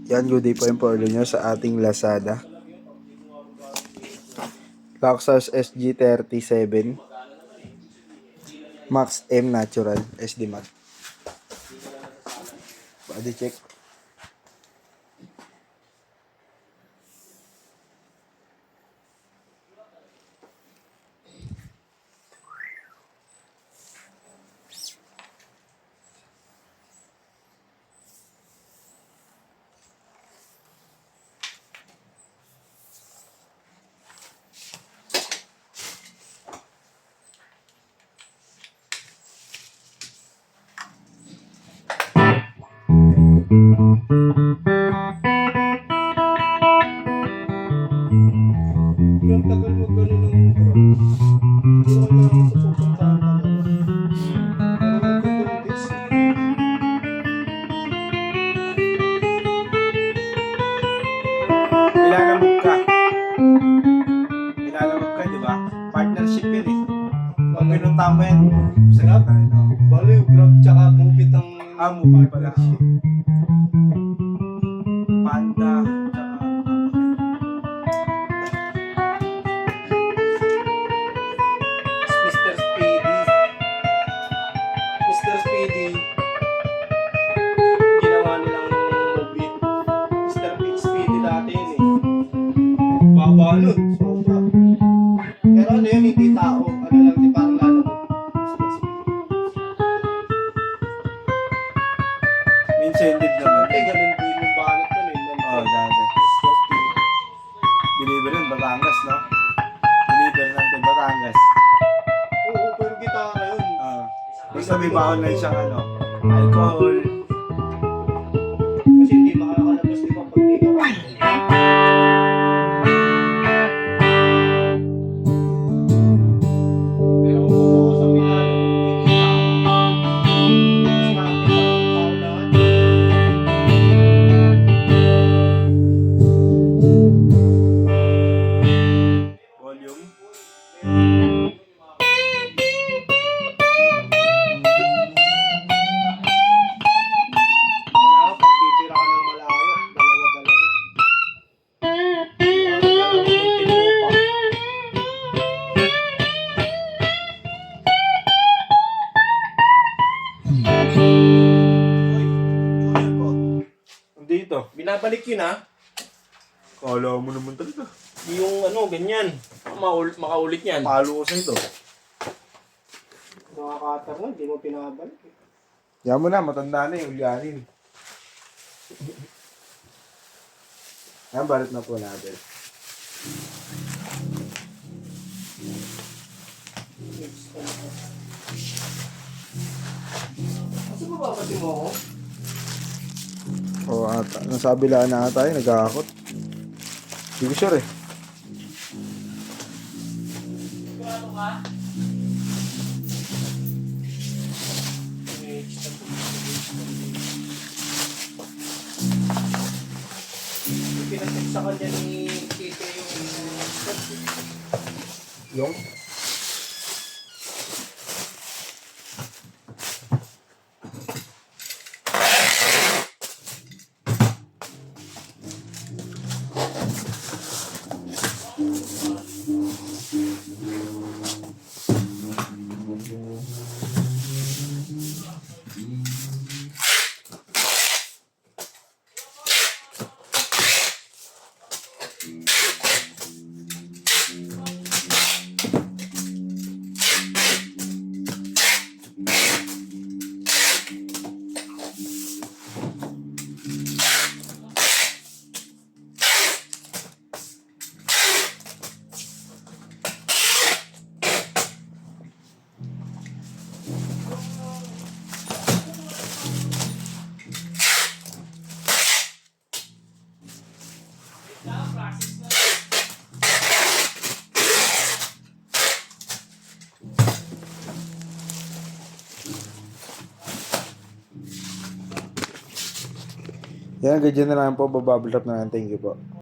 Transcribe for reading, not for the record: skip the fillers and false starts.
Yan, good day po yung order nyo sa ating Lazada. Luxus SG37 Max M Natural SD Max. Body check. Yung tagal mo gano'n ng bro. Hindi ko na pupuntahan talaga. Pero nagkukuntis. Nilalamog ka. Nilalamog ka, di ba? Partnership yun eh. Pag pinunta mo yan, sarap na rin. Baliw, grab tsaka bukit ang Movie pala. partnership. Panda, tsaka Mr. Speedy. Mr. Speedy. Ginawa nilang movie. Mr. Speedy dati yun eh. Baba nun. Sobra. Pero ano yun, hindi tao. Ano lang, di parang lalo mo. Mr. Speedy. minsan din naman. Eh, ganun din yung banat nun eh. Oo, dati. Mr. Speedy. Deliver yun, Batangas, no? Deliver ng Batangas. Oo, pero gitara yun. Basta may baon lang siyang alcohol. Kasi hindi makakalabas di ba pag di ka. Pero kung pupunta ko sa Milano, kikita ka. Smarte pa ang tao lahat. Volume. Wala, pag bibira ka ng malayo, dalawa-dalawa. Dalawa-dalawa yung tinupa. Uy, kuya ko. Dito. Binabalik yun ah. Kala mo naman talaga. Yung ano, ganyan. Makaulit yan. Palo ko sa ito. Nakakatar mo, hindi mo pinabalik. Yan mo na, matanda na yung ulyanin. Yan, balit na po natin. Kasi bababati mo ako? Oo, ata. Nasabi lang na ata yun, nag-aakot. Hindi ko sure eh. Sigurado ka? Pinatid sa kanya ni Tite yung Yung? Yan, ganyan na lang po. Bababble up na lang. Thank you po.